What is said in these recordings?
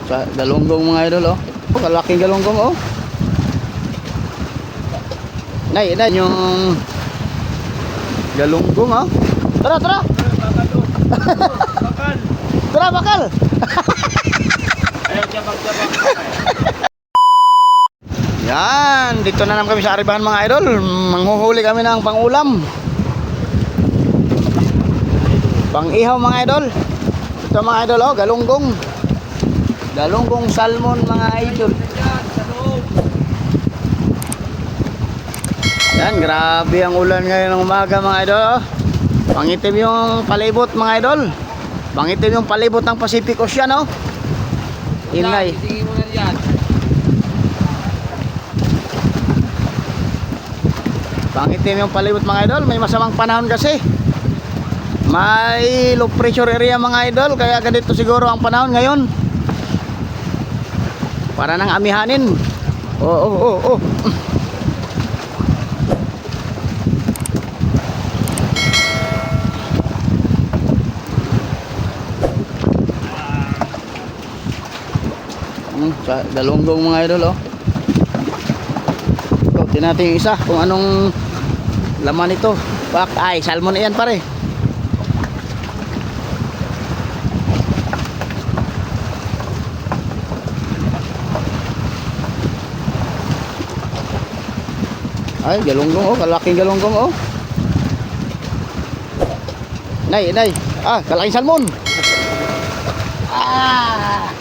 Sa galunggong mga idol, oh. Kalaking galunggong, oh. Nay, yung galunggong, oh. Tara, tara. Bakal. Tara, bakal. Ayaw, jabang-jabang. Yan, dito na naman kami sa Aribahan mga idol. Manghuhuli kami ng pangulam. Pang-ihaw mga idol. Ito mga idol, oh, galunggong. Galunggong salmon mga idol. Yan, grabe ang ulan ngayon ng umaga mga idol, oh. Pangitim yung palibot mga idol. Pangitim yung palibot ng Pacific Ocean, oh. Ingay. Tingin mo na yan. Pangitim yung palibot mga idol. May masamang panahon kasi. May low pressure area mga idol. Kaya ganito siguro ang panahon ngayon. Para nang amihanin. Oh. Sa galunggong mga idol, oh. Ito, tinatin yung isa kung anong laman ito. Ay, salmon yan pare. Ay, galunggong, oh. Kalaking galunggong, oh. Nay. Kalaking salmon.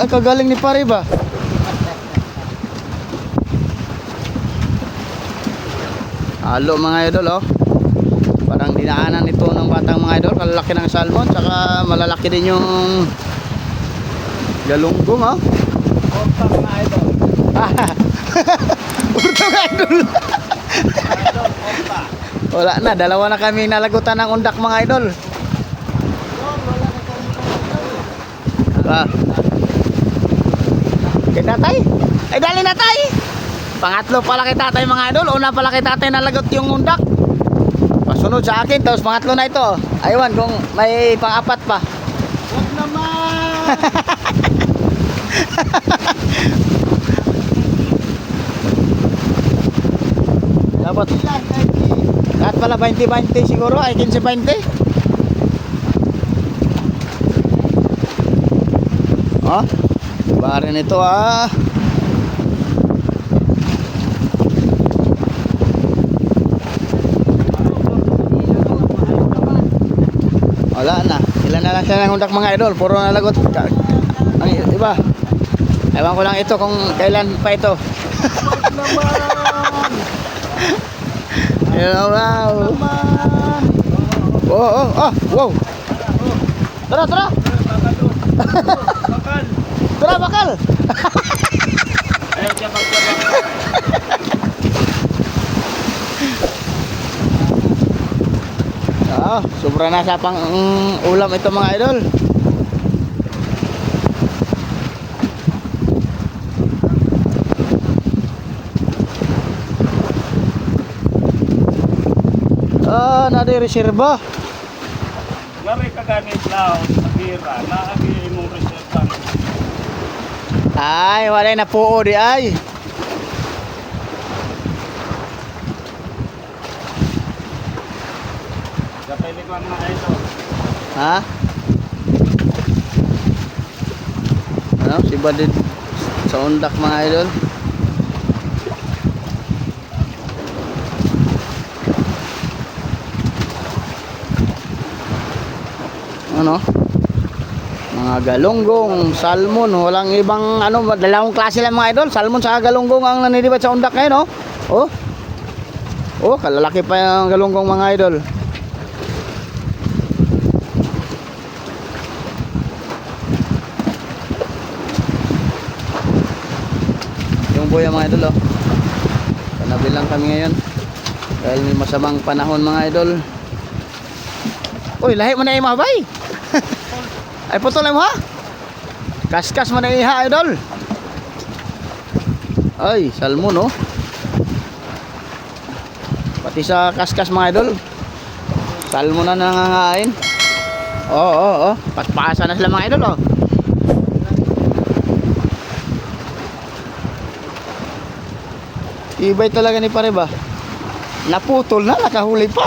Ay, kagaling ni pare ba? Halo mga idol, oh. Parang dinaanan ito ng batang mga idol. Kalalaki ng salmon, saka malalaki din yung galunggong, oh. Orta mga idol. Urto mga idol. Orta. Wala na, dalawa na kami nalagutan ng undak mga idol. Kay tatay? Ay dali na tay. Pangatlo pala kay tatay mga idol. Una pala kay tatay nalagot yung undak. Pasunod sa akin, tapos pangatlo na ito. Aywan kung may pang-apat pa. Huwag naman. Dapat lahat pala 20-20 siguro. Ay 15-20. Oh, iba rin ito, ah. Wala na. Ilan na lang siya ng undak mga idol. Puro nalagot. Ang iba. Ewan ko lang ito kung kailan pa ito. Huwag naman. Wow. Wow. Tara. Bakal. Tara, bakal. Ayaw, jabang-jabang. Sobra na sa pang ulam ito mga idol. Nadi reserva. Gari kaganit lao sa bira. Naagi imong reserva. Ay, wala na puo di ay. Kapay likuan mga idol. Ha? Ano? Si Badid sa undak mga idol. Ano? Mga galunggong, salmon, walang ibang ano, dalawang klase lang mga idol. Salmon sa galunggong ang nanilibat sa undak ngayon, oh. Kalalaki pa yung galunggong mga idol. Yung buya mga idol, oh. Panabi lang kami ngayon dahil may masamang panahon mga idol. Uy, lahi mo na yung mabay. Ay putol mo ha. Kaskas mo na iha idol. Ay, salmon, oh. Pati sa kaskas mga idol. Salmon na nangangain. Oo. Patpasa na sila mga idol, oh. Tibay talaga ni pare ba? Naputol na, nakahuli pa.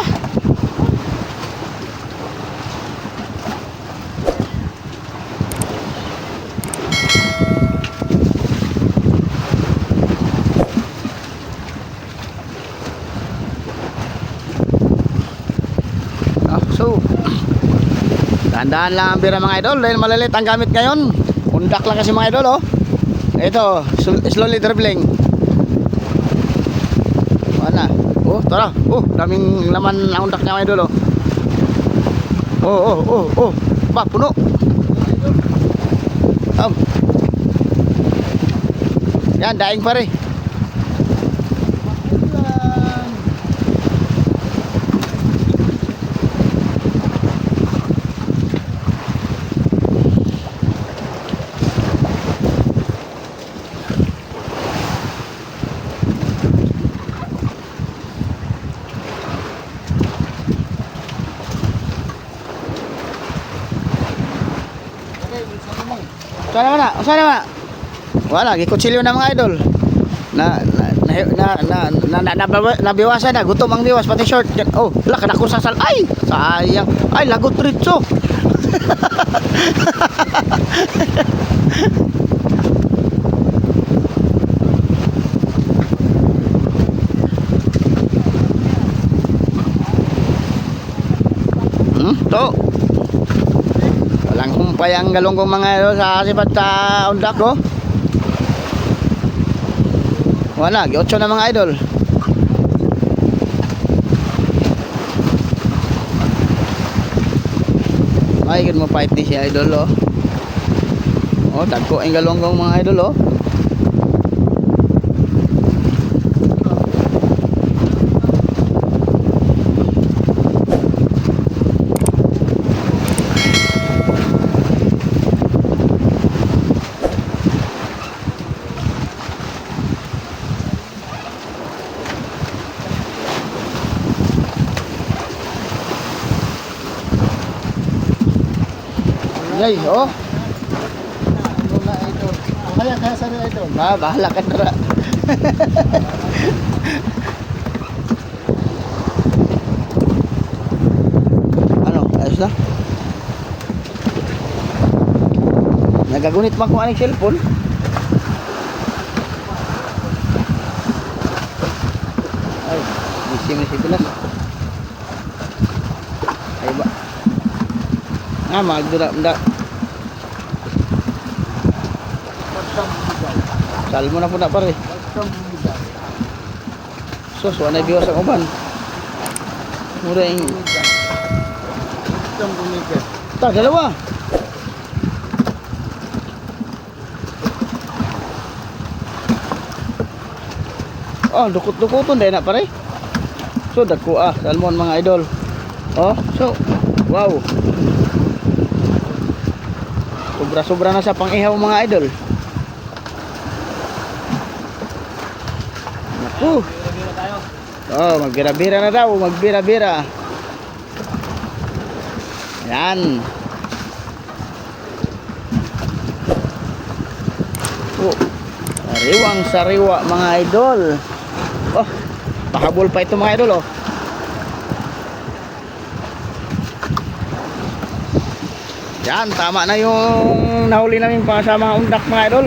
So, dahan-dahan lang ang bira mga idol dahil malalit ang gamit ngayon. Undak lang kasi mga idol, oh. Ito, slowly dribbling. Mana? Oh, tara. Oh, daming laman ang undak niya mga idol, oh. Oh. Ba, puno. Yan, daing pare. Sana mana? Wala, gikutsilyo na mga idol. Nabiwasan na, gutom ang biwas pati short. Oh, wala kada ko sasal. Ay, sayang. Ay, lagot ritso. To. Walang humpay ang galunggong mga idol sa sipat sa undak ko. Wala, gi-8 na mga idol. Ay, good mo fight ni si idol, oh. Oh, dagko ang galunggong mga idol, oh. Yay, oh. Kaya sa ito. Bahala ka na. Ano, ayos na? Nagagunit man ko aning cellphone. Ay, busy si Pinas. Ay ba? Magdura ndak. Salmo na po na pare. Sus, wala na biwas ang uban. Mura yung... Ta, dalawa. Oh, dukot-dukoton dahil na pare. So, dagko salmon mga idol. Oh, so, wow. Sobra-sobra na sa pang-ihaw mga idol. Oh, magbira-bira na daw, magbira-bira. Yan. Oh, sariwang sariwa mga idol. Oh, pahabol pa ito mga idol, oh. Yan, tama na yung nahuli namin pa sa mga undak mga idol.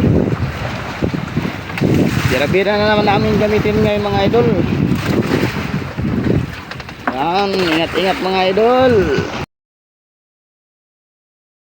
Bira-bira na naman namin gamitin ngayon mga idol. Yan, ingat-ingat mga idol.